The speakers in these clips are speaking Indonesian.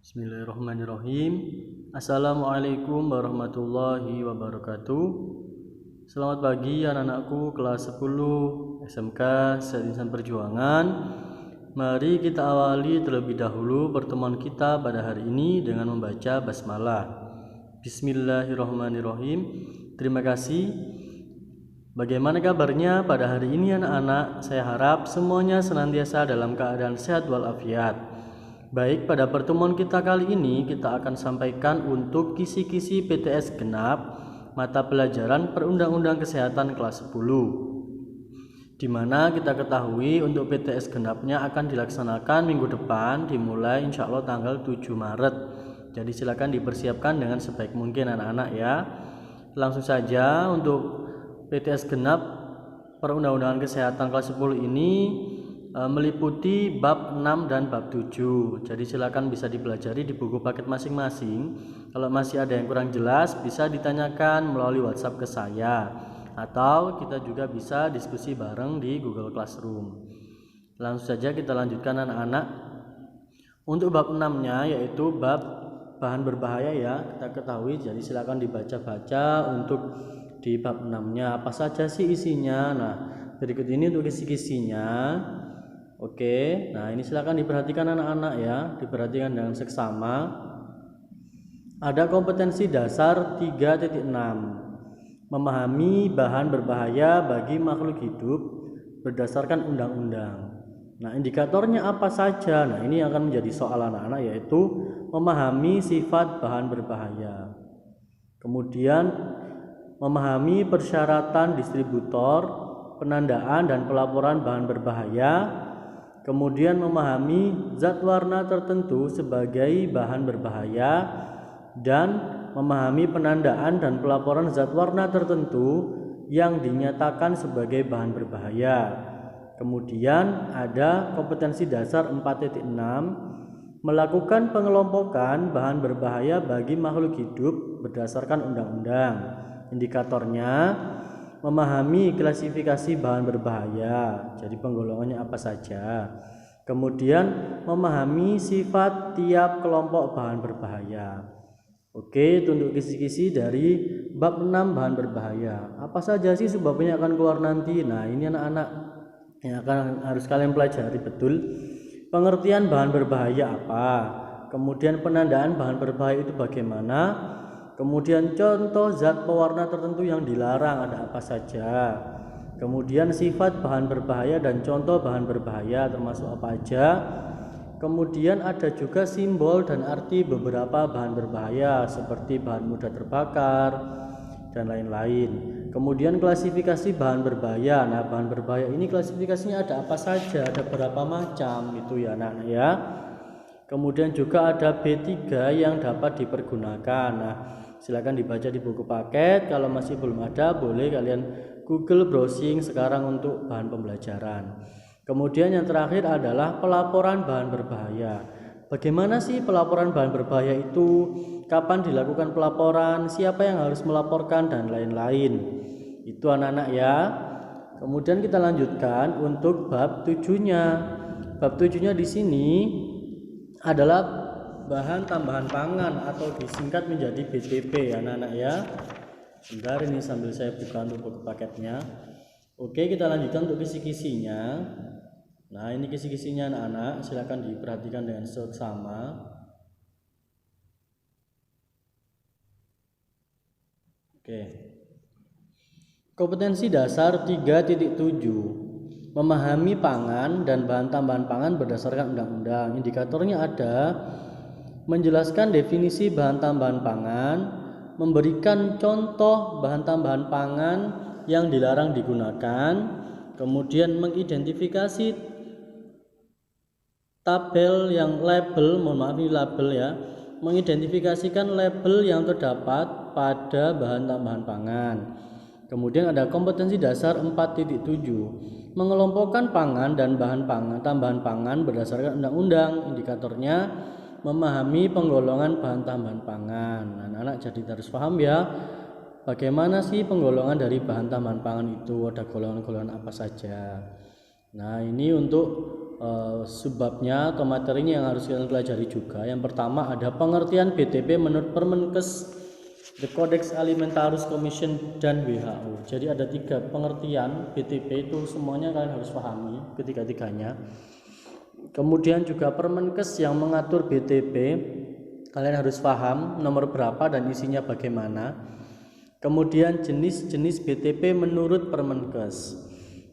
Bismillahirrahmanirrahim. Assalamualaikum warahmatullahi wabarakatuh. Selamat pagi anak-anakku kelas 10 SMK Insan Perjuangan. Mari kita awali terlebih dahulu pertemuan kita pada hari ini dengan membaca basmalah. Bismillahirrahmanirrahim. Terima kasih. Bagaimana kabarnya pada hari ini anak-anak? Saya harap semuanya senantiasa dalam keadaan sehat walafiat. Baik, pada pertemuan kita kali ini kita akan sampaikan untuk kisi-kisi PTS genap mata pelajaran Perundang-undang Kesehatan kelas 10, di mana kita ketahui untuk PTS genapnya akan dilaksanakan minggu depan dimulai insya Allah tanggal 7 Maret. Jadi silakan dipersiapkan dengan sebaik mungkin anak-anak ya. Langsung saja untuk PTS genap Perundang-undangan Kesehatan kelas 10 ini meliputi bab 6 dan bab 7. Jadi silakan bisa dipelajari di buku paket masing-masing. Kalau masih ada yang kurang jelas bisa ditanyakan melalui WhatsApp ke saya, atau kita juga bisa diskusi bareng di Google Classroom. Langsung saja kita lanjutkan anak-anak. Untuk bab 6-nya yaitu bab bahan berbahaya ya, kita ketahui. Jadi silakan dibaca-baca untuk di bab 6-nya apa saja sih isinya. Nah, berikut ini untuk kisi-kisinya. Oke, nah ini silakan diperhatikan anak-anak ya, diperhatikan dengan seksama. Ada kompetensi dasar 3.6, memahami bahan berbahaya bagi makhluk hidup berdasarkan undang-undang. Nah, indikatornya apa saja? Nah, ini akan menjadi soal anak-anak, yaitu memahami sifat bahan berbahaya. Kemudian memahami persyaratan distributor, penandaan dan pelaporan bahan berbahaya. Kemudian memahami zat warna tertentu sebagai bahan berbahaya dan memahami penandaan dan pelaporan zat warna tertentu yang dinyatakan sebagai bahan berbahaya. Kemudian ada kompetensi dasar 4.6, melakukan pengelompokan bahan berbahaya bagi makhluk hidup berdasarkan undang-undang. Indikatornya memahami klasifikasi bahan berbahaya, jadi penggolongannya apa saja. Kemudian memahami sifat tiap kelompok bahan berbahaya. Oke, itu untuk kisi-kisi dari bab 6 bahan berbahaya. Apa saja sih sebabnya akan keluar nanti? Nah, ini anak-anak yang akan harus kalian pelajari betul. Pengertian bahan berbahaya apa? Kemudian penandaan bahan berbahaya itu bagaimana? Kemudian contoh zat pewarna tertentu yang dilarang ada apa saja. Kemudian sifat bahan berbahaya dan contoh bahan berbahaya termasuk apa aja. Kemudian ada juga simbol dan arti beberapa bahan berbahaya seperti bahan mudah terbakar dan lain-lain. Kemudian klasifikasi bahan berbahaya. Nah, bahan berbahaya ini klasifikasinya ada apa saja, ada berapa macam gitu ya anak-anak ya. Kemudian juga ada B3 yang dapat dipergunakan. Nah, silakan dibaca di buku paket. Kalau masih belum ada, boleh kalian Google browsing sekarang untuk bahan pembelajaran. Kemudian yang terakhir adalah pelaporan bahan berbahaya. Bagaimana sih pelaporan bahan berbahaya itu? Kapan dilakukan pelaporan? Siapa yang harus melaporkan dan lain-lain. Itu anak-anak ya. Kemudian kita lanjutkan untuk bab 7-nya. Bab 7-nya di sini adalah bahan tambahan pangan atau disingkat menjadi BTP anak-anak ya. Sebentar, ini sambil saya buka untuk buku paketnya. Oke, kita lanjutkan untuk kisi-kisinya. Nah, ini kisi-kisinya anak-anak, silakan diperhatikan dengan seksama. Oke. Kompetensi dasar 3.7, memahami pangan dan bahan tambahan pangan berdasarkan undang-undang. Indikatornya ada menjelaskan definisi bahan tambahan pangan, memberikan contoh bahan tambahan pangan yang dilarang digunakan, kemudian mengidentifikasi tabel yang label, mohon maaf ini label ya, mengidentifikasikan label yang terdapat pada bahan tambahan pangan. Kemudian ada kompetensi dasar 4.7, mengelompokkan pangan dan bahan pangan, tambahan pangan berdasarkan undang-undang. Indikatornya memahami penggolongan bahan tambahan pangan. Anak-anak jadi harus paham ya, bagaimana sih penggolongan dari bahan tambahan pangan itu, ada golongan-golongan apa saja. Nah, ini untuk subbabnya atau materinya yang harus kalian pelajari juga. Yang pertama ada pengertian BTP menurut Permenkes, The Codex Alimentarius Commission dan WHO. Jadi ada 3 pengertian BTP itu, semuanya kalian harus pahami ketiga-tiganya. Kemudian juga Permenkes yang mengatur BTP, kalian harus paham nomor berapa dan isinya bagaimana. Kemudian jenis-jenis BTP menurut Permenkes.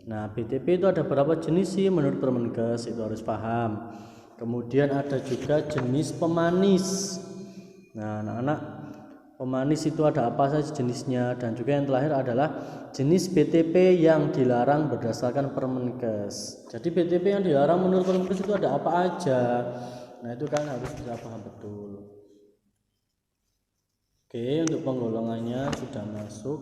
Nah, BTP itu ada berapa jenis sih menurut Permenkes, itu harus paham. Kemudian ada juga jenis pemanis. Nah, anak-anak, pemanis itu ada apa saja jenisnya, dan juga yang terakhir adalah jenis BTP yang dilarang berdasarkan Permenkes. Jadi BTP yang dilarang menurut Permenkes itu ada apa aja. Nah, itu kan harus bisa paham betul. Oke, untuk penggolongannya sudah masuk.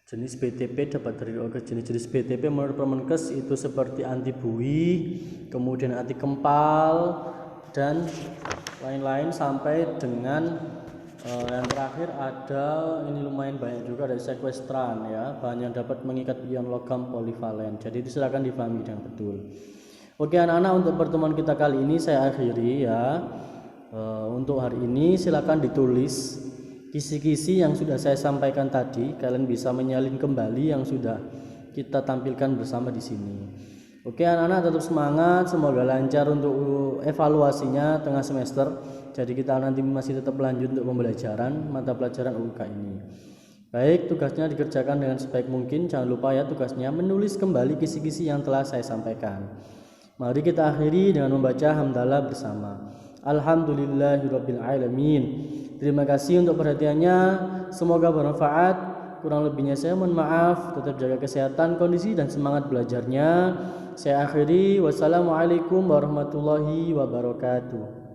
Jenis BTP dapat dari jenis-jenis BTP menurut Permenkes itu seperti anti buih, kemudian anti kempal, dan lain-lain sampai dengan yang terakhir ada, ini lumayan banyak juga, dari sekuestran ya, bahan yang dapat mengikat ion logam polivalen. Jadi itu silakan dipahami dengan betul. Oke anak-anak, untuk pertemuan kita kali ini saya akhiri ya. Untuk hari ini silakan ditulis kisi-kisi yang sudah saya sampaikan tadi. Kalian bisa menyalin kembali yang sudah kita tampilkan bersama di sini. Oke anak-anak, tetap semangat, semoga lancar untuk evaluasinya tengah semester. Jadi kita nanti masih tetap lanjut untuk pembelajaran mata pelajaran UUK ini. Baik, tugasnya dikerjakan dengan sebaik mungkin. Jangan lupa ya tugasnya menulis kembali kisi-kisi yang telah saya sampaikan. Mari kita akhiri dengan membaca hamdalah bersama. Alhamdulillahirabbil alamin. Terima kasih untuk perhatiannya. Semoga bermanfaat. Kurang lebihnya saya mohon maaf. Tetap jaga kesehatan, kondisi dan semangat belajarnya. Saya akhiri. Wassalamualaikum warahmatullahi wabarakatuh.